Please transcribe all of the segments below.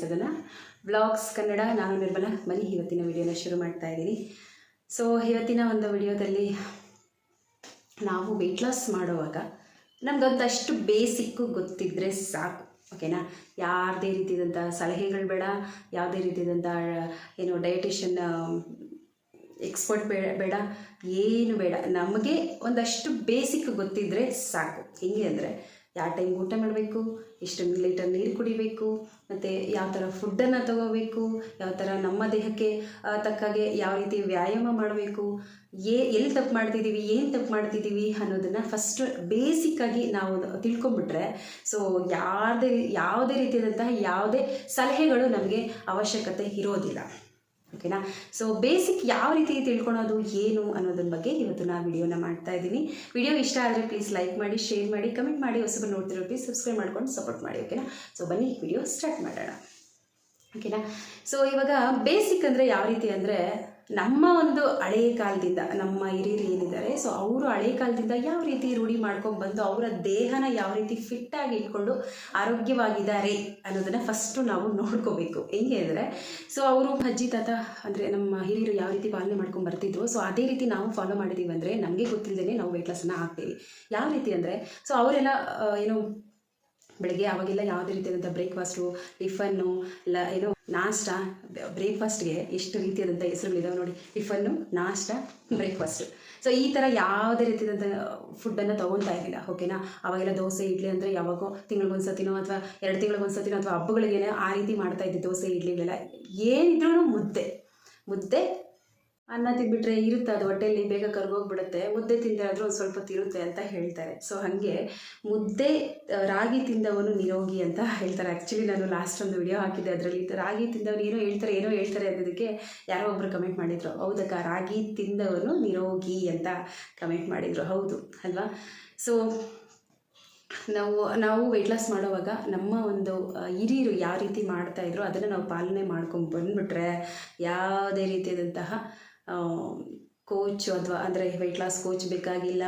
ಸದನ ವ್ಲಾಗ್ಸ್ ಕನ್ನಡ. ನಾನು ನಿರ್ಮಲಾ. ಬನ್ನಿ ಇವತ್ತಿನ ವಿಡಿಯೋನ ಶುರು ಮಾಡ್ತಾ ಇದ್ದೀನಿ. ಸೊ ಇವತ್ತಿನ ಒಂದು ವಿಡಿಯೋದಲ್ಲಿ ನಾವು ವೆಯ್ಟ್ ಲಾಸ್ ಮಾಡುವಾಗ ನಮಗೊಂದಷ್ಟು ಬೇಸಿಕ್ಕು ಗೊತ್ತಿದ್ದರೆ ಸಾಕು, ಓಕೆನಾ. ಯಾವುದೇ ರೀತಿಯಾದಂಥ ಸಲಹೆಗಳು ಬೇಡ, ಯಾವುದೇ ರೀತಿಯಾದಂಥ ಡಯಟಿಷಿಯನ್ ಎಕ್ಸ್ಪರ್ಟ್ ಬೇಡ, ಏನು ಬೇಡ. ನಮಗೆ ಒಂದಷ್ಟು ಬೇಸಿಕ್ ಗೊತ್ತಿದ್ದರೆ ಸಾಕು. ಹೆಂಗೆ ಅಂದರೆ ಯಾವ ಟೈಮ್ ಊಟ ಮಾಡಬೇಕು, ಎಷ್ಟು ಲೀಟರ್ ನೀರು ಕುಡಿಬೇಕು, ಮತ್ತು ಯಾವ ಥರ ಫುಡ್ಡನ್ನು ತಗೋಬೇಕು, ಯಾವ ಥರ ನಮ್ಮ ದೇಹಕ್ಕೆ ತಕ್ಕಾಗೆ ಯಾವ ರೀತಿ ವ್ಯಾಯಾಮ ಮಾಡಬೇಕು, ಎಲ್ಲಿ ತಪ್ಪು ಮಾಡ್ತಿದ್ದೀವಿ, ಏನು ತಪ್ಪು ಮಾಡ್ತಿದ್ದೀವಿ ಅನ್ನೋದನ್ನು ಫಸ್ಟ್ ಬೇಸಿಕ್ಕಾಗಿ ನಾವು ತಿಳ್ಕೊಂಬಿಟ್ರೆ ಸೊ ಯಾವುದೇ ರೀತಿಯಾದಂತಹ ಯಾವುದೇ ಸಲಹೆಗಳು ನಮಗೆ ಅವಶ್ಯಕತೆ ಇರೋದಿಲ್ಲ, ಓಕೆನಾ. ಸೊ ಬೇಸಿಕ್ ಯಾವ ರೀತಿ ತಿಳ್ಕೊಳೋದು ಏನು ಅನ್ನೋದ್ರ ಬಗ್ಗೆ ಇವತ್ತು ನಾನು ವಿಡಿಯೋನ ಮಾಡ್ತಾ ಇದ್ದೀನಿ. ವಿಡಿಯೋ ಇಷ್ಟ ಆದರೆ ಪ್ಲೀಸ್ ಲೈಕ್ ಮಾಡಿ, ಶೇರ್ ಮಾಡಿ, ಕಮೆಂಟ್ ಮಾಡಿ. ಹೊಸಬರು ನೋಡ್ತಿರೋ ಪ್ಲೀಸ್ ಸಬ್ಸ್ಕ್ರೈಬ್ ಮಾಡ್ಕೊಂಡು ಸಪೋರ್ಟ್ ಮಾಡಿ, ಓಕೆನಾ. ಸೊ ಬನ್ನಿ ವಿಡಿಯೋ ಸ್ಟಾರ್ಟ್ ಮಾಡೋಣ, ಓಕೆನಾ. ಸೊ ಇವಾಗ ಬೇಸಿಕ್ ಅಂದರೆ ಯಾವ ರೀತಿ ಅಂದರೆ ನಮ್ಮ ಒಂದು ಹಳೆಯ ಕಾಲದಿಂದ ನಮ್ಮ ಹಿರಿಯರು ಏನಿದ್ದಾರೆ ಸೊ ಅವರು ಹಳೆಯ ಕಾಲದಿಂದ ಯಾವ ರೀತಿ ರೂಢಿ ಮಾಡ್ಕೊಂಡು ಬಂದು ಅವರ ದೇಹನ ಯಾವ ರೀತಿ ಫಿಟ್ಟಾಗಿ ಇಟ್ಕೊಂಡು ಆರೋಗ್ಯವಾಗಿದ್ದಾರೆ ಅನ್ನೋದನ್ನು ಫಸ್ಟು ನಾವು ನೋಡ್ಕೋಬೇಕು. ಹೆಂಗೆ ಅಂದರೆ ಸೊ ಅವರು ಅಜ್ಜಿ ತಾತ ಅಂದರೆ ನಮ್ಮ ಹಿರಿಯರು ಯಾವ ರೀತಿ ಪಾಲನೆ ಮಾಡ್ಕೊಂಡು ಬರ್ತಿದ್ರು ಸೊ ಅದೇ ರೀತಿ ನಾವು ಫಾಲೋ ಮಾಡಿದ್ದೀವಿ ಅಂದರೆ ನಮಗೆ ಗೊತ್ತಿಲ್ಲದೇ ನಾವು ವೆಯ್ಟ್ ಲಾಸನ್ನು ಹಾಕ್ತೀವಿ. ಯಾವ ರೀತಿ ಅಂದರೆ ಸೊ ಅವರೆಲ್ಲ ಬೆಳಗ್ಗೆ ಅವಾಗೆಲ್ಲ ಯಾವುದೇ ರೀತಿಯಾದಂಥ ಬ್ರೇಕ್ಫಾಸ್ಟು, ಟಿಫನ್ನು, ನಾಷ್ಟ. ಬ್ರೇಕ್ಫಾಸ್ಟ್ಗೆ ಎಷ್ಟು ರೀತಿಯಾದಂಥ ಹೆಸರುಗಳಿದಾವೆ ನೋಡಿ, ಟಿಫನ್ನು, ನಾಷ್ಟ, ಬ್ರೇಕ್ಫಾಸ್ಟು. ಸೊ ಈ ಥರ ಯಾವುದೇ ರೀತಿಯಾದಂಥ ಫುಡ್ಡನ್ನು ತೊಗೊಳ್ತಾ ಇರಲಿಲ್ಲ, ಓಕೆನಾ. ಅವಾಗೆಲ್ಲ ದೋಸೆ ಇಡ್ಲಿ ಅಂದರೆ ಯಾವಾಗೋ ತಿಂಗಳಿಗೊಂದ್ಸತಿನೋ ಅಥವಾ 2 ತಿಂಗಳಿಗೊಂದ್ಸತಿನೋ ಅಥವಾ ಹಬ್ಬಗಳಿಗೇನೋ ಆ ರೀತಿ ಮಾಡ್ತಾಯಿದ್ದೆ. ದೋಸೆ ಇಡ್ಲಿಗಳೆಲ್ಲ ಏನಿದ್ರೂ ಮುದ್ದೆ ಅನ್ನ ತಿಂದುಬಿಟ್ರೆ ಇರುತ್ತೆ, ಅದು ಹೊಟ್ಟೆಯಲ್ಲಿ ಬೇಗ ಕರ್ಗೋಗ್ಬಿಡುತ್ತೆ. ಮುದ್ದೆ ತಿಂದಾದ್ರೂ ಒಂದು ಸ್ವಲ್ಪ ತಿರುತ್ತೆ ಅಂತ ಹೇಳ್ತಾರೆ. ಸೊ ಹಾಗೆ ಮುದ್ದೆ ರಾಗಿ ತಿಂದವನು ನಿರೋಗಿ ಅಂತ ಹೇಳ್ತಾರೆ. ಆ್ಯಕ್ಚುಲಿ ನಾನು ಲಾಸ್ಟ್ ಒಂದು ವಿಡಿಯೋ ಹಾಕಿದ್ದೆ, ಅದರಲ್ಲಿ ರಾಗಿ ತಿಂದವನು ಏನೋ ಹೇಳ್ತಾರೆ ಅನ್ನೋದಕ್ಕೆ ಯಾರೋ ಒಬ್ಬರು ಕಮೆಂಟ್ ಮಾಡಿದರು. ಹೌದಕ್ಕ, ರಾಗಿ ತಿಂದವನು ನಿರೋಗಿ ಅಂತ ಕಮೆಂಟ್ ಮಾಡಿದರು. ಹೌದು ಅಲ್ವಾ. ಸೊ ನಾವು ವೆಯ್ಟ್ ಲಾಸ್ ಮಾಡುವಾಗ ನಮ್ಮ ಒಂದು ಹಿರಿಯರು ಯಾವ ರೀತಿ ಮಾಡ್ತಾಯಿದ್ರು ಅದನ್ನು ನಾವು ಪಾಲನೆ ಮಾಡ್ಕೊಂಡು ಬಂದುಬಿಟ್ರೆ ಯಾವುದೇ ರೀತಿಯಾದಂತಹ ಕೋಚು ಅಥವಾ ಅಂದರೆ ವೆಯ್ಟ್ ಲಾಸ್ ಕೋಚ್ ಬೇಕಾಗಿಲ್ಲ,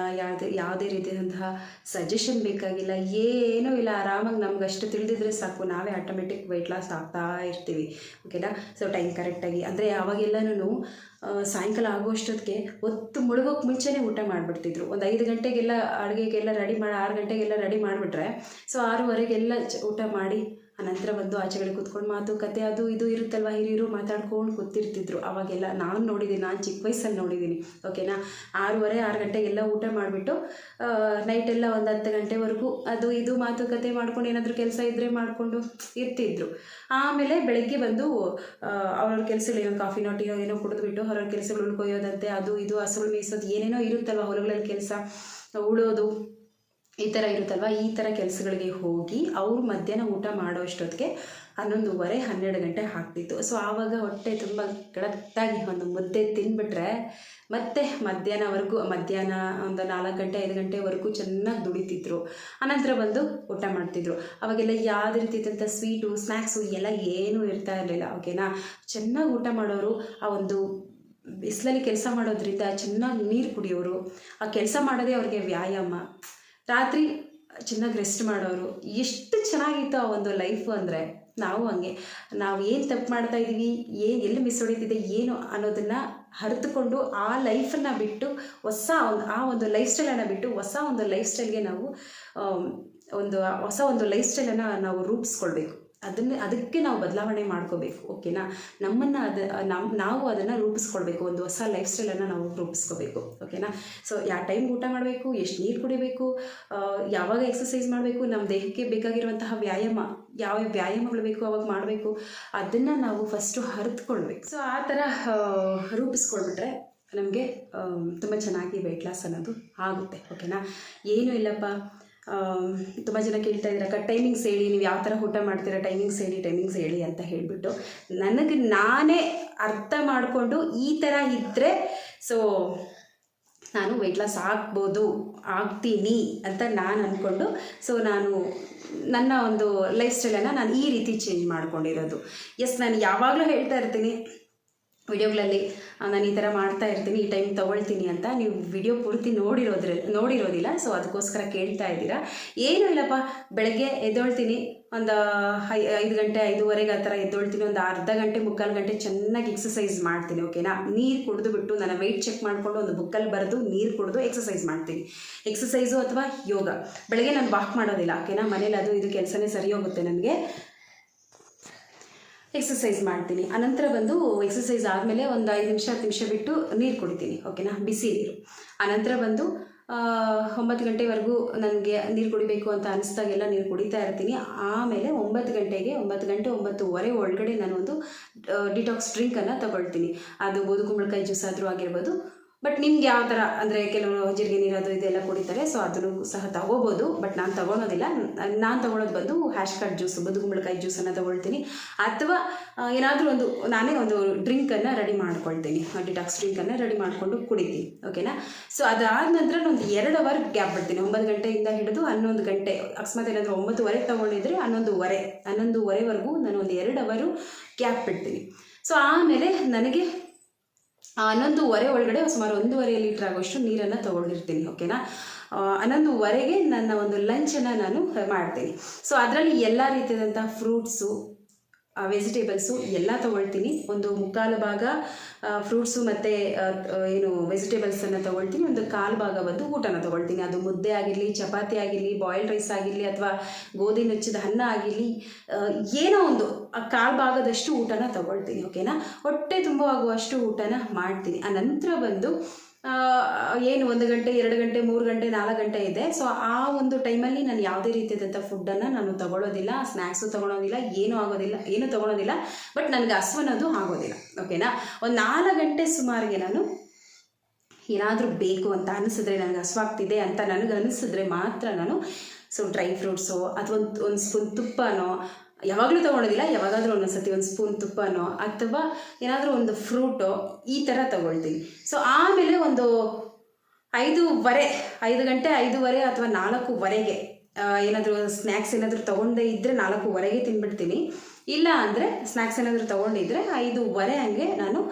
ಯಾವುದೇ ರೀತಿಯಾದಂತಹ ಸಜೆಷನ್ ಬೇಕಾಗಿಲ್ಲ, ಏನೂ ಇಲ್ಲ. ಆರಾಮಾಗಿ ನಮ್ಗೆ ಅಷ್ಟು ತಿಳಿದಿದ್ರೆ ಸಾಕು, ನಾವೇ ಆಟೋಮೆಟಿಕ್ ವೆಯ್ಟ್ ಲಾಸ್ ಆಗ್ತಾ ಇರ್ತೀವಿ, ಓಕೆನಾ. ಸೊ ಟೈಮ್ ಕರೆಕ್ಟಾಗಿ ಅಂದರೆ ಅವಾಗೆಲ್ಲನೂ ಸಾಯಂಕಾಲ ಆಗೋಷ್ಟೊತ್ತಿಗೆ ಹೊತ್ತು ಮುಳುಗೋಕ್ಕೆ ಮುಂಚೆನೇ ಊಟ ಮಾಡಿಬಿಡ್ತಿದ್ರು. ಒಂದು 5 ಗಂಟೆಗೆಲ್ಲ ಅಡುಗೆಗೆಲ್ಲ ರೆಡಿ ಮಾಡಿ 6 ಗಂಟೆಗೆಲ್ಲ ರೆಡಿ ಮಾಡಿಬಿಟ್ರೆ ಸೊ 6:15ಗೆಲ್ಲ ಊಟ ಮಾಡಿ ಅನಂತರ ಬಂದು ಆಚೆಗಡೆ ಕೂತ್ಕೊಂಡು ಮಾತುಕತೆ ಅದು ಇದು ಇರುತ್ತಲ್ವ, ಹಿರಿಯರು ಮಾತಾಡ್ಕೊಂಡು ಕೂತಿರ್ತಿದ್ರು. ಅವಾಗೆಲ್ಲ ನಾನು ನೋಡಿದ್ದೀನಿ, ನಾನು ಚಿಕ್ಕ ವಯಸ್ಸಲ್ಲಿ ನೋಡಿದ್ದೀನಿ, ಓಕೆನಾ. 6 ಗಂಟೆಗೆಲ್ಲ ಊಟ ಮಾಡಿಬಿಟ್ಟು ನೈಟೆಲ್ಲ ಒಂದು 10 ಗಂಟೆವರೆಗೂ ಅದು ಇದು ಮಾತುಕತೆ ಮಾಡ್ಕೊಂಡು ಏನಾದರೂ ಕೆಲಸ ಇದ್ದರೆ ಮಾಡಿಕೊಂಡು ಇರ್ತಿದ್ರು. ಆಮೇಲೆ ಬೆಳಗ್ಗೆ ಬಂದು ಅವ್ರವ್ರ ಕೆಲಸಗಳು ಏನೋ ಕಾಫಿನೋ ಟೀನೋ ಏನೋ ಕುಡಿದ್ಬಿಟ್ಟು ಅವ್ರವ್ರ ಕೆಲಸಗಳು ಕೊಯ್ಯೋದಂತೆ, ಅದು ಇದು ಹಸುಳು ಮೇಯಿಸೋದು ಏನೇನೋ ಇರುತ್ತಲ್ವ, ಹೊಲಗಳಲ್ಲಿ ಕೆಲಸ ಉಳೋದು ಈ ಥರ ಇರುತ್ತಲ್ವ. ಈ ಥರ ಕೆಲಸಗಳಿಗೆ ಹೋಗಿ ಅವರು ಮಧ್ಯಾಹ್ನ ಊಟ ಮಾಡೋ ಅಷ್ಟೊತ್ತಿಗೆ 11:30 12 ಗಂಟೆ ಆಗ್ತಿತ್ತು. ಸೊ ಆವಾಗ ಹೊಟ್ಟೆ ತುಂಬ ಗಡತ್ತಾಗಿ ಒಂದು ಮುದ್ದೆ ತಿಂದುಬಿಟ್ರೆ ಮತ್ತೆ ಮಧ್ಯಾಹ್ನ ಒಂದು 4 ಗಂಟೆ 5 ಗಂಟೆವರೆಗೂ ಚೆನ್ನಾಗಿ ದುಡಿತಿದ್ರು. ಅನಂತರ ಬಂದು ಊಟ ಮಾಡ್ತಿದ್ರು. ಅವಾಗೆಲ್ಲ ಯಾವುದೇ ರೀತಿಯಾದಂಥ ಸ್ವೀಟು ಸ್ನ್ಯಾಕ್ಸು ಎಲ್ಲ ಏನೂ ಇರ್ತಾ ಇರಲಿಲ್ಲ, ಓಕೆನಾ. ಚೆನ್ನಾಗಿ ಊಟ ಮಾಡೋರು, ಆ ಒಂದು ಬಿಸಿಲಲ್ಲಿ ಕೆಲಸ ಮಾಡೋದ್ರಿಂದ ಚೆನ್ನಾಗಿ ನೀರು ಕುಡಿಯೋರು, ಆ ಕೆಲಸ ಮಾಡೋದೇ ಅವ್ರಿಗೆ ವ್ಯಾಯಾಮ. ರಾತ್ರಿ ಚೆನ್ನಾಗಿ ರೆಸ್ಟ್ ಮಾಡೋರು. ಎಷ್ಟು ಚೆನ್ನಾಗಿತ್ತು ಆ ಒಂದು ಲೈಫು ಅಂದರೆ ನಾವು ಹಂಗೆ. ನಾವು ಏನು ತಪ್ಪು ಮಾಡ್ತಾಯಿದ್ದೀವಿ, ಎಲ್ಲಿ ಮಿಸ್ ಹೊಡಿತಿದೆ ಏನು ಅನ್ನೋದನ್ನು ಅರಿತುಕೊಂಡು ಆ ಲೈಫನ್ನು ಬಿಟ್ಟು ಆ ಒಂದು ಲೈಫ್ ಸ್ಟೈಲನ್ನು ಬಿಟ್ಟು ಹೊಸ ಒಂದು ಲೈಫ್ ಸ್ಟೈಲ್ಗೆ ನಾವು ಹೊಸ ಒಂದು ಲೈಫ್ ಸ್ಟೈಲನ್ನು ನಾವು ರೂಪಿಸ್ಕೊಳ್ಬೇಕು. ಅದಕ್ಕೆ ನಾವು ಬದಲಾವಣೆ ಮಾಡ್ಕೋಬೇಕು, ಓಕೆನಾ. ನಾವು ಅದನ್ನು ರೂಪಿಸ್ಕೊಳ್ಬೇಕು, ಒಂದು ಹೊಸ ಲೈಫ್ ಸ್ಟೈಲನ್ನು ನಾವು ರೂಪಿಸ್ಕೋಬೇಕು, ಓಕೆನಾ. ಸೊ ಯಾವ ಟೈಮ್ ಊಟ ಮಾಡಬೇಕು, ಎಷ್ಟು ನೀರು ಕುಡಿಬೇಕು, ಯಾವಾಗ ಎಕ್ಸಸೈಸ್ ಮಾಡಬೇಕು, ನಮ್ಮ ದೇಹಕ್ಕೆ ಬೇಕಾಗಿರುವಂತಹ ಯಾವ ವ್ಯಾಯಾಮಗಳು ಬೇಕು ಅವಾಗ ಮಾಡಬೇಕು, ಅದನ್ನು ನಾವು ಫಸ್ಟು ಅರಿತುಕೊಳ್ಬೇಕು. ಸೊ ಆ ಥರ ರೂಪಿಸ್ಕೊಳ್ಬಿಟ್ರೆ ನಮಗೆ ತುಂಬ ಚೆನ್ನಾಗಿ ವೆಯ್ಟ್ ಲಾಸ್ ಅನ್ನೋದು ಆಗುತ್ತೆ, ಓಕೆನಾ. ಏನೂ ಇಲ್ಲಪ್ಪ, ತುಂಬ ಜನ ಕೇಳ್ತಾ ಇದ್ದೀರ ಟೈಮಿಂಗ್ಸ್ ಹೇಳಿ, ನೀವು ಯಾವ ಥರ ಊಟ ಮಾಡ್ತೀರಾ, ಟೈಮಿಂಗ್ಸ್ ಹೇಳಿ ಅಂತ ಹೇಳಿಬಿಟ್ಟು ನನಗೆ ನಾನೇ ಅರ್ಥ ಮಾಡಿಕೊಂಡು ಈ ಥರ ಇದ್ದರೆ ಸೊ ನಾನು ವೆಯ್ಟ್ ಲಾಸ್ ಆಗ್ತೀನಿ ಅಂತ ನಾನು ಅಂದ್ಕೊಂಡು ಸೊ ನಾನು ನನ್ನ ಒಂದು ಲೈಫ್ ಸ್ಟೈಲನ್ನು ನಾನು ಈ ರೀತಿ ಚೇಂಜ್ ಮಾಡ್ಕೊಂಡಿರೋದು. ನಾನು ಯಾವಾಗಲೂ ಹೇಳ್ತಾ ಇರ್ತೀನಿ ವಿಡಿಯೋಗಳಲ್ಲಿ, ನಾನು ಈ ಥರ ಮಾಡ್ತಾ ಇರ್ತೀನಿ, ಈ ಟೈಮ್ ತೊಗೊಳ್ತೀನಿ ಅಂತ. ನೀವು ವಿಡಿಯೋ ಪೂರ್ತಿ ನೋಡಿರೋದಿಲ್ಲ, ಸೊ ಅದಕ್ಕೋಸ್ಕರ ಕೇಳ್ತಾ ಇದ್ದೀರಾ. ಏನೂ ಇಲ್ಲಪ್ಪ, ಬೆಳಗ್ಗೆ ಎದ್ದೊಳ್ತೀನಿ, ಒಂದು 5 ಗಂಟೆ 5:15 ಆ ಥರ ಎದ್ದೊಳ್ತೀನಿ. ಒಂದು ಅರ್ಧ ಗಂಟೆ 3/4 ಗಂಟೆ ಚೆನ್ನಾಗಿ ಎಕ್ಸಸೈಸ್ ಮಾಡ್ತೀನಿ. ಓಕೆನಾ, ನೀರು ಕುಡಿದು ಬಿಟ್ಟು ನನ್ನ ವೆಯ್ಟ್ ಚೆಕ್ ಮಾಡಿಕೊಂಡು ಒಂದು ಬುಕ್ಕಲ್ಲಿ ಬರೆದು ನೀರು ಕುಡಿದು ಎಕ್ಸಸೈಸ್ ಮಾಡ್ತೀನಿ. ಎಕ್ಸಸೈಸು ಅಥವಾ ಯೋಗ. ಬೆಳಗ್ಗೆ ನಾನು ವಾಕ್ ಮಾಡೋದಿಲ್ಲ. ಓಕೆನಾ, ಮನೇಲಿ ಅದು ಇದು ಕೆಲಸನೇ ಸರಿ ಹೋಗುತ್ತೆ ನನಗೆ. ಎಕ್ಸಸೈಸ್ ಮಾಡ್ತೀನಿ. ಅನಂತರ ಬಂದು ಎಕ್ಸಸೈಸ್ ಆದಮೇಲೆ ಒಂದು 5 ನಿಮಿಷ 10 ನಿಮಿಷ ಬಿಟ್ಟು ನೀರು ಕುಡಿತೀನಿ. ಓಕೆನಾ, ಬಿಸಿ ನೀರು. ಅನಂತರ ಬಂದು 9 ಗಂಟೆವರೆಗೂ ನನಗೆ ನೀರು ಕುಡಿಬೇಕು ಅಂತ ಅನಿಸ್ದಾಗೆಲ್ಲ ನೀರು ಕುಡಿತಾ ಇರ್ತೀನಿ. ಆಮೇಲೆ 9 ಗಂಟೆಗೆ 9 ಗಂಟೆ 9:15 ಒಳಗಡೆ ನಾನು ಒಂದು ಡಿಟಾಕ್ಸ್ ಡ್ರಿಂಕನ್ನು ತಗೊಳ್ತೀನಿ. ಅದು ಬೂದುಗುಂಬಳಕಾಯಿ ಜ್ಯೂಸ್ ಆದರೂ ಆಗಿರ್ಬೋದು. ಬಟ್ ನಿಮ್ಗೆ ಯಾವ ಥರ ಅಂದರೆ ಕೆಲವರು ಜೀರಿಗೆ ನೀರು ಅದು ಇದೆಲ್ಲ ಕುಡಿತಾರೆ, ಸೊ ಅದನ್ನು ಸಹ ತಗೋಬೋದು. ಬಟ್ ನಾನು ತಗೊಳೋದಿಲ್ಲ. ನಾನು ತಗೊಳ್ಳೋದು ಬಂದು ಹ್ಯಾಶ್ ಕಟ್ ಜ್ಯೂಸ್, ಬೂದುಗುಂಬಳಕಾಯಿ ಜ್ಯೂಸನ್ನು ತಗೊಳ್ತೀನಿ. ಅಥವಾ ಏನಾದರೂ ನಾನೇ ಒಂದು ಡ್ರಿಂಕನ್ನು ರೆಡಿ ಮಾಡ್ಕೊಳ್ತೀನಿ, ಡಿಟಾಕ್ಸ್ ಡ್ರಿಂಕನ್ನು ರೆಡಿ ಮಾಡಿಕೊಂಡು ಕುಡಿತೀನಿ. ಓಕೆನಾ, ಸೊ ಅದಾದ ನಂತರ ಒಂದು 2 ಅವರ್ ಗ್ಯಾಪ್ ಬಿಡ್ತೀನಿ. 9 ಗಂಟೆಯಿಂದ ಹಿಡಿದು 11 ಗಂಟೆ, ಅಕಸ್ಮಾತ್ ಏನಾದರೂ 9:15 ತಗೊಂಡಿದ್ರೆ 11:30ವರೆಗೂ ನಾನು ಒಂದು 2 ಅವರು ಗ್ಯಾಪ್ ಬಿಡ್ತೀನಿ. ಸೊ ಆಮೇಲೆ ನನಗೆ 11:30 ಒಳಗಡೆ ಸುಮಾರು 1.5 ಲೀಟ್ರ್ ಆಗೋಷ್ಟು ನೀರನ್ನು ತೊಗೊಂಡಿರ್ತೀನಿ. ಓಕೆನಾ, 11:30ಗೆ ನನ್ನ ಒಂದು ಲಂಚನ್ನು ನಾನು ಮಾಡ್ತೀನಿ. ಸೊ ಅದರಲ್ಲಿ ಎಲ್ಲ ರೀತಿಯಾದಂಥ ಫ್ರೂಟ್ಸು, ವೆಜಿಟೇಬಲ್ಸು ಎಲ್ಲ ತೊಗೊಳ್ತೀನಿ. ಒಂದು 3/4 ಭಾಗ ಫ್ರೂಟ್ಸು ಮತ್ತು ವೆಜಿಟೇಬಲ್ಸನ್ನು ತೊಗೊಳ್ತೀನಿ. ಒಂದು 1/4 ಭಾಗ ಬಂದು ಊಟನ ತೊಗೊಳ್ತೀನಿ. ಅದು ಮುದ್ದೆ ಆಗಿರಲಿ, ಚಪಾತಿ ಆಗಿರಲಿ, ಬಾಯ್ಲ್ಡ್ ರೈಸ್ ಆಗಿರಲಿ, ಅಥವಾ ಗೋಧಿ ನುಚ್ಚಿದ ಅನ್ನ ಆಗಿರಲಿ, ಏನೋ ಒಂದು 1/4 ಭಾಗದಷ್ಟು ಊಟನ ತೊಗೊಳ್ತೀನಿ. ಓಕೆನಾ, ಹೊಟ್ಟೆ ತುಂಬುವಾಗುವಷ್ಟು ಊಟನ ಮಾಡ್ತೀನಿ. ಆನಂತರ ಬಂದು 1 ಗಂಟೆ 2 ಗಂಟೆ 3 ಗಂಟೆ 4 ಗಂಟೆ ಇದೆ. ಸೊ ಆ ಒಂದು ಟೈಮಲ್ಲಿ ನಾನು ಯಾವುದೇ ರೀತಿಯಾದಂಥ ಫುಡ್ಡನ್ನು ನಾನು ತೊಗೊಳ್ಳೋದಿಲ್ಲ, ಸ್ನ್ಯಾಕ್ಸು ತೊಗೊಳೋದಿಲ್ಲ, ಏನೂ ತೊಗೊಳೋದಿಲ್ಲ. ಬಟ್ ನನಗೆ ಹಸ್ವನ್ನೋದು ಆಗೋದಿಲ್ಲ. ಓಕೆನಾ, ಒಂದು 4 ಗಂಟೆ ಸುಮಾರಿಗೆ ನಾನು ಏನಾದರೂ ಬೇಕು ಅಂತ ಅನಿಸಿದ್ರೆ, ನನಗೆ ಹಸ್ವಾಗ್ತಿದೆ ಅಂತ ನನಗೆ ಅನಿಸಿದ್ರೆ ಮಾತ್ರ ನಾನು ಡ್ರೈ ಫ್ರೂಟ್ಸು ಅಥವಾ ಒಂದು ಸ್ಪೂನ್ ತುಪ್ಪನೋ, ಯಾವಾಗಲೂ ತೊಗೊಳೋದಿಲ್ಲ, ಯಾವಾಗಾದರೂ ಒಂದೊಂದ್ಸತಿ ಒಂದು ಸ್ಪೂನ್ ತುಪ್ಪನೋ ಅಥವಾ ಏನಾದರೂ ಒಂದು ಫ್ರೂಟೋ ಈ ಥರ ತೊಗೊಳ್ತೀನಿ. ಸೊ ಆಮೇಲೆ ಒಂದು 5 ಗಂಟೆ 5:30 ಅಥವಾ 4:15 ಏನಾದರೂ ಸ್ನ್ಯಾಕ್ಸ್ ಏನಾದರೂ ತೊಗೊಂಡೇ ಇದ್ದರೆ 4:15 ತಿಂದ್ಬಿಡ್ತೀನಿ. ಇಲ್ಲ ಅಂದರೆ ಸ್ನ್ಯಾಕ್ಸ್ ಏನಾದರೂ ತೊಗೊಂಡಿದ್ರೆ 5:30 ಹಂಗೆ ನಾನು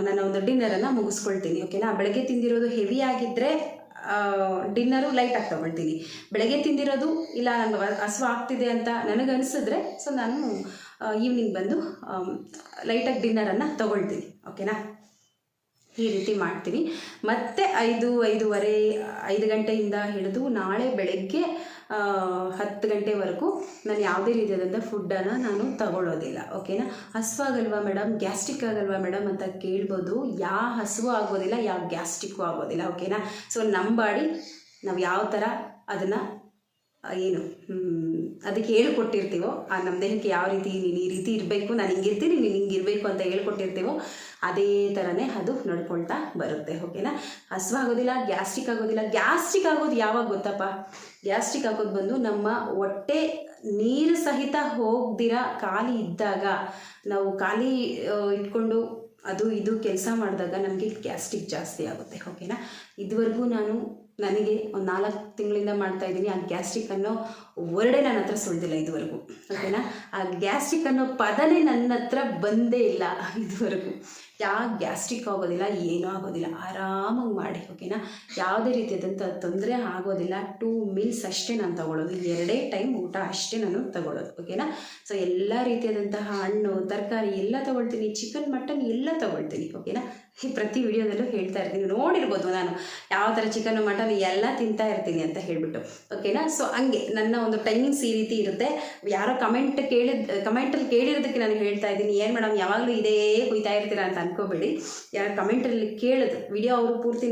ನನ್ನ ಒಂದು ಡಿನ್ನರನ್ನು ಮುಗಿಸ್ಕೊಳ್ತೀನಿ. ಓಕೆನಾ, ಬೆಳಗ್ಗೆ ತಿಂದಿರೋದು ಹೆವಿ ಆಗಿದ್ದರೆ ಡಿನ್ನರು ಲೈಟಾಗಿ ತೊಗೊಳ್ತೀನಿ. ಬೆಳಗ್ಗೆ ತಿಂದಿರೋದು ಇಲ್ಲ ನನಗೆ ಹಸಿವು ಆಗ್ತಿದೆ ಅಂತ ನನಗನ್ಸಿದ್ರೆ ಸೊ ನಾನು ಈವ್ನಿಂಗ್ ಬಂದು ಲೈಟಾಗಿ ಡಿನ್ನರನ್ನು ತೊಗೊಳ್ತೀನಿ. ಓಕೆನಾ, ಈ ರೀತಿ ಮಾಡ್ತೀನಿ. ಮತ್ತು 5 ಗಂಟೆಯಿಂದ ಹಿಡಿದು ನಾಳೆ ಬೆಳಗ್ಗೆ 10 ಗಂಟೆವರೆಗೂ ನಾನು ಯಾವುದೇ ರೀತಿಯಾದಂಥ ಫುಡ್ಡನ್ನು ನಾನು ತಗೊಳ್ಳೋದಿಲ್ಲ. ಓಕೆನಾ, ಹಸುವಾಗಲ್ವಾ ಮೇಡಮ್, ಗ್ಯಾಸ್ಟ್ರಿಕ್ ಆಗಲ್ವಾ ಮೇಡಮ್ ಅಂತ ಕೇಳ್ಬೋದು. ಹಸುವು ಆಗೋದಿಲ್ಲ, ಗ್ಯಾಸ್ಟ್ರಿಕ್ಕು ಆಗೋದಿಲ್ಲ. ಓಕೆನಾ, ಸೊ ನಮ್ಮ ಬಾಡಿ ನಾವು ಯಾವ ಥರ ಅದನ್ನು ಅದಕ್ಕೆ ಹೇಳ್ಕೊಟ್ಟಿರ್ತೀವೋ, ನಮ್ಮ ದೇಹಕ್ಕೆ ಯಾವ ರೀತಿ ನೀನು ಈ ರೀತಿ ಇರಬೇಕು, ನಾನು ಹಿಂಗಿರ್ತೀನಿ ನೀನು ಹಿಂಗಿರಬೇಕು ಅಂತ ಹೇಳ್ಕೊಟ್ಟಿರ್ತೀವೋ ಅದೇ ಥರನೇ ಅದು ನಡ್ಕೊಳ್ತಾ ಬರುತ್ತೆ. ಓಕೆನಾ, ಹಸುವಾಗೋದಿಲ್ಲ, ಗ್ಯಾಸ್ಟ್ರಿಕ್ ಆಗೋದಿಲ್ಲ. ಗ್ಯಾಸ್ಟ್ರಿಕ್ ಆಗೋದು ಯಾವಾಗ ಗೊತ್ತಪ್ಪ? ಗ್ಯಾಸ್ಟ್ರಿಕ್ ಆಗೋದು ಬಂದು ನಮ್ಮ ಹೊಟ್ಟೆ ನೀರು ಸಹಿತ ಹೋಗ್ದಿರ ಖಾಲಿ ಇದ್ದಾಗ, ನಾವು ಖಾಲಿ ಇಟ್ಕೊಂಡು ಅದು ಇದು ಕೆಲಸ ಮಾಡಿದಾಗ ನಮಗೆ ಗ್ಯಾಸ್ಟ್ರಿಕ್ ಜಾಸ್ತಿ ಆಗುತ್ತೆ. ಓಕೆನಾ, ಇದುವರೆಗೂ ನನಗೆ ಒಂದು 4 ತಿಂಗಳಿಂದ ಮಾಡ್ತಾಯಿದ್ದೀನಿ. ಆ ಗ್ಯಾಸ್ಟ್ರಿಕ್ ಅನ್ನೋ ವರ್ಡೇ ನನ್ನ ಹತ್ರ ಸುಳ್ದಿಲ್ಲ ಇದುವರೆಗೂ. ಓಕೆನಾ, ಆ ಗ್ಯಾಸ್ಟ್ರಿಕ್ ಅನ್ನೋ ಪದನೇ ನನ್ನ ಹತ್ರ ಬಂದೇ ಇಲ್ಲ ಇದುವರೆಗೂ. ಗ್ಯಾಸ್ಟ್ರಿಕ್ ಆಗೋದಿಲ್ಲ, ಏನೂ ಆಗೋದಿಲ್ಲ, ಆರಾಮಾಗಿ ಮಾಡಿ. ಓಕೆನಾ, ಯಾವುದೇ ರೀತಿಯಾದಂಥ ತೊಂದರೆ ಆಗೋದಿಲ್ಲ. 2 ಮೀಲ್ಸ್ ಅಷ್ಟೇ ನಾನು ತೊಗೊಳ್ಳೋದು, 2 ಟೈಮ್ ಊಟ ಅಷ್ಟೇ ನಾನು ತೊಗೊಳ್ಳೋದು. ಓಕೆನಾ, ಸೊ ಎಲ್ಲ ರೀತಿಯಾದಂತಹ ಹಣ್ಣು ತರಕಾರಿ ಎಲ್ಲ ತೊಗೊಳ್ತೀನಿ, ಚಿಕನ್ ಮಟನ್ ಎಲ್ಲ ತೊಗೊಳ್ತೀನಿ. ಓಕೆನಾ, ಪ್ರತಿ ವಿಡಿಯೋದಲ್ಲೂ ಹೇಳ್ತಾ ಇರ್ತೀನಿ, ನೋಡಿರ್ಬೋದು ನಾನು ಯಾವ ಥರ ಚಿಕನ್ ಮಟನ್ ಎಲ್ಲ ತಿಂತಾ ಇರ್ತೀನಿ ಅಂತ ಹೇಳಿಬಿಟ್ಟು. ಓಕೆನಾ, ಸೊ ಹಂಗೆ ನನ್ನ ಒಂದು ಟೈಮಿಂಗ್ಸ್ ಈ ರೀತಿ ಇರುತ್ತೆ. ಯಾರೋ ಕಮೆಂಟಲ್ಲಿ ಕೇಳಿರೋದಕ್ಕೆ ನಾನು ಹೇಳ್ತಾ ಇದ್ದೀನಿ, ಏನು ಮೇಡಮ್ ಯಾವಾಗಲೂ ಇದೇ ಕುಯ್ತಾ ಇರ್ತೀರಾ ಅಂತ ಅನ್ಕೋಬೇಡಿ. ಯಾರು ಕಮೆಂಟಲ್ಲಿ ಕೇಳಿದ್ರು, ವಿಡಿಯೋ ಅವರು ಪೂರ್ತಿ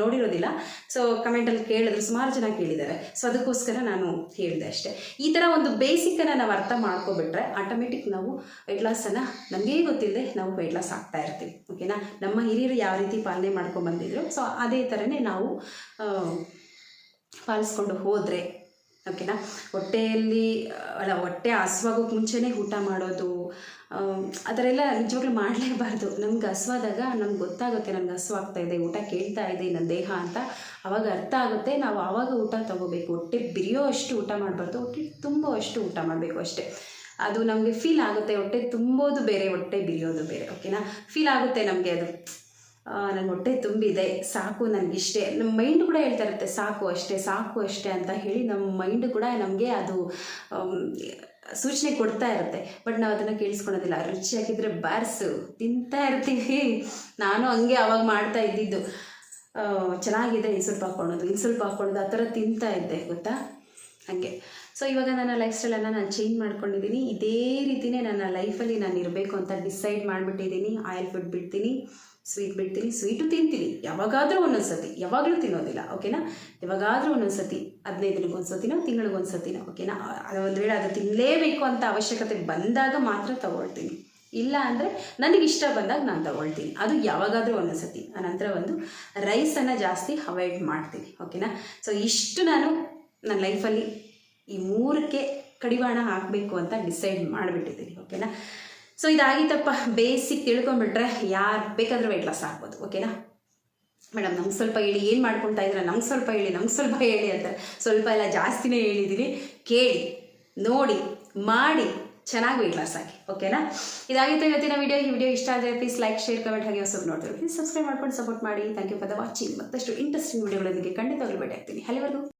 ನೋಡಿರೋದಿಲ್ಲ. ಸೊ ಕಮೆಂಟಲ್ಲಿ ಕೇಳಿದ್ರು, ಸುಮಾರು ಜನ ಕೇಳಿದ್ದಾರೆ. ಸೊ ಅದಕ್ಕೋಸ್ಕರ ನಾನು ಹೇಳಿದೆ ಅಷ್ಟೇ. ಈ ಥರ ಒಂದು ಬೇಸಿಕ್ಕನ್ನು ನಾವು ಅರ್ಥ ಮಾಡ್ಕೊಬಿಟ್ರೆ ಆಟೋಮೆಟಿಕ್ ನಾವು ವೆಯ್ಟ್ ಲಾಸನ್ನು ನಮಗೇ ಗೊತ್ತಿಲ್ಲದೆ ನಾವು ವೆಯ್ಟ್ ಲಾಸ್ ಆಗ್ತಾ ಇರ್ತೀವಿ. ಓಕೆನಾ, ನಮ್ಮ ಹಿರಿಯರು ಯಾವ ರೀತಿ ಪಾಲನೆ ಮಾಡ್ಕೊಂಡ್ಬಂದಿದ್ರು ಸೊ ಅದೇ ಥರನೇ ನಾವು ಪಾಲಿಸ್ಕೊಂಡು ಹೋದರೆ ಓಕೆನಾ, ಹೊಟ್ಟೆ ಹಸುವಾಗೋಕ್ಕೆ ಮುಂಚೆನೇ ಊಟ ಮಾಡೋದು, ಆ ಥರ ಎಲ್ಲ ನಿಜವಾಗ್ಲೂ ಮಾಡಲೇಬಾರ್ದು. ನಮ್ಗೆ ಹಸುವಾದಾಗ ನಮ್ಗೆ ಗೊತ್ತಾಗುತ್ತೆ ನಮ್ಗೆ ಹಸುವಾಗ್ತಾ ಇದೆ, ಊಟ ಕೇಳ್ತಾ ಇದೆ ನನ್ನ ದೇಹ ಅಂತ ಆವಾಗ ಅರ್ಥ ಆಗುತ್ತೆ. ನಾವು ಆವಾಗ ಊಟ ತೊಗೋಬೇಕು. ಹೊಟ್ಟೆ ಬಿರಿಯೋ ಅಷ್ಟು ಊಟ ಮಾಡಬಾರ್ದು, ಹೊಟ್ಟೆ ತುಂಬೋ ಅಷ್ಟು ಊಟ ಮಾಡಬೇಕು ಅಷ್ಟೇ. ಅದು ನಮಗೆ ಫೀಲ್ ಆಗುತ್ತೆ. ಹೊಟ್ಟೆ ತುಂಬೋದು ಬೇರೆ, ಹೊಟ್ಟೆ ಬಿರಿಯೋದು ಬೇರೆ. ಓಕೆನಾ, ಫೀಲ್ ಆಗುತ್ತೆ ನಮಗೆ ಅದು. ನನ್ನ ಹೊಟ್ಟೆ ತುಂಬಿದೆ, ಸಾಕು ನನಗಿಷ್ಟೇ. ನಮ್ಮ ಮೈಂಡ್ ಕೂಡ ಹೇಳ್ತಾ ಇರುತ್ತೆ ಸಾಕು ಅಷ್ಟೇ ಸಾಕು ಅಷ್ಟೇ ಅಂತ ಹೇಳಿ. ನಮ್ಮ ಮೈಂಡ್ ಕೂಡ ನಮಗೆ ಅದು ಸೂಚನೆ ಕೊಡ್ತಾ ಇರುತ್ತೆ. ಬಟ್ ನಾವು ಅದನ್ನು ಕೇಳಿಸ್ಕೊಳೋದಿಲ್ಲ. ರುಚಿ ಹಾಕಿದರೆ ಬಾರಿಸು ತಿಂತಾ ಇರ್ತೀವಿ. ನಾನು ಹಂಗೆ ಅವಾಗ ಮಾಡ್ತಾ ಇದ್ದಿದ್ದು. ಚೆನ್ನಾಗಿದೆ ಇನ್ನು ಸ್ವಲ್ಪ ಹಾಕ್ಕೊಳೋದು ಆ ಥರ ತಿಂತಾ ಇದ್ದೆ ಗೊತ್ತಾ, ಹಾಗೆ. ಸೊ ಇವಾಗ ನನ್ನ ಲೈಫ್ ಸ್ಟೈಲನ್ನು ನಾನು ಚೇಂಜ್ ಮಾಡ್ಕೊಂಡಿದ್ದೀನಿ. ಇದೇ ರೀತಿಯೇ ನನ್ನ ಲೈಫಲ್ಲಿ ನಾನು ಇರಬೇಕು ಅಂತ ಡಿಸೈಡ್ ಮಾಡಿಬಿಟ್ಟಿದ್ದೀನಿ. ಆಯಿಲ್ ಫುಡ್ ಬಿಡ್ತೀನಿ, ಸ್ವೀಟ್ ಬಿಡ್ತೀನಿ. ಸ್ವೀಟು ತಿಂತೀನಿ ಯಾವಾಗಾದರೂ ಒಂದೊಂದು ಸತಿ, ಯಾವಾಗಲೂ ತಿನ್ನೋದಿಲ್ಲ, ಓಕೆನಾ. ಯಾವಾಗಾದರೂ ಒಂದೊಂದು ಸತಿ, 15 ದಿನಕ್ಕೊಂದು ಸತಿನೋ ತಿಂಗಳಿಗೊಂದು ಸತಿನೋ, ಓಕೆನಾ. ಒಂದು ವೇಳೆ ಅದು ತಿನ್ನಲೇಬೇಕು ಅಂತ ಅವಶ್ಯಕತೆ ಬಂದಾಗ ಮಾತ್ರ ತಗೊಳ್ತೀನಿ. ಇಲ್ಲ ಅಂದರೆ ನನಗೆ ಇಷ್ಟ ಬಂದಾಗ ನಾನು ತಗೊಳ್ತೀನಿ, ಅದು ಯಾವಾಗಾದರೂ ಒಂದೊಂದು ಸತಿ. ಆನಂತರ ಒಂದು ರೈಸನ್ನು ಜಾಸ್ತಿ ಅವಾಯ್ಡ್ ಮಾಡ್ತೀನಿ, ಓಕೆನಾ. ಸೊ ಇಷ್ಟು ನಾನು ನನ್ನ ಲೈಫಲ್ಲಿ ಈ 3ಕ್ಕೆ ಕಡಿವಾಣ ಹಾಕಬೇಕು ಅಂತ ಡಿಸೈಡ್ ಮಾಡಿಬಿಟ್ಟಿದ್ದೀನಿ, ಓಕೆನಾ. ಸೊ ಇದಾಗಿತ್ತಪ್ಪ, ಬೇಸಿಕ್ ತಿಳ್ಕೊಂಬಿಟ್ರೆ ಯಾರು ಬೇಕಾದರೂ ವೆಯ್ಟ್ ಲಾಸ್ ಆಗ್ಬೋದು, ಓಕೆನಾ. ಮೇಡಮ್ ನಮ್ಗೆ ಸ್ವಲ್ಪ ಹೇಳಿ, ಏನು ಮಾಡ್ಕೊಳ್ತಾ ಇದ್ದೀರಾ, ನಮ್ಗೆ ಸ್ವಲ್ಪ ಹೇಳಿ ಅಂತ. ಸ್ವಲ್ಪ ಎಲ್ಲ ಜಾಸ್ತಿನೇ ಹೇಳಿದ್ದೀನಿ. ಕೇಳಿ, ನೋಡಿ, ಮಾಡಿ ಚೆನ್ನಾಗಿ ವೆಯ್ಟ್ ಲಾಸ್ ಆಗಿ, ಓಕೆನಾ. ಇದಾಗಿತ್ತು ಇವತ್ತಿನ ವಿಡಿಯೋ. ಈ ವಿಡಿಯೋ ಇಷ್ಟ ಆದರೆ ಪ್ಲೀಸ್ ಲೈಕ್, ಶೇರ್, ಕಮೆಂಟ್ ಹಾಗೆ ಹೊಸಬ್ ನೋಡ್ತೀವಿ ಪ್ಲೀಸ್ ಸಬ್ಸ್ಕ್ರೈಬ್ ಮಾಡ್ಕೊಂಡು ಸಪೋರ್ಟ್ ಮಾಡಿ. Thank you for the watching. ಮತ್ತಷ್ಟು ಇಂಟ್ರೆಸ್ಟಿಂಗ್ ವಿಡಿಯೋಗಳೊಂದಿಗೆ ಖಂಡಿತವಾಗ್ಲೂ ಭೇಟಿ ಆಗ್ತೀನಿ. ಅಲ್ಲಿವರೆಗೂ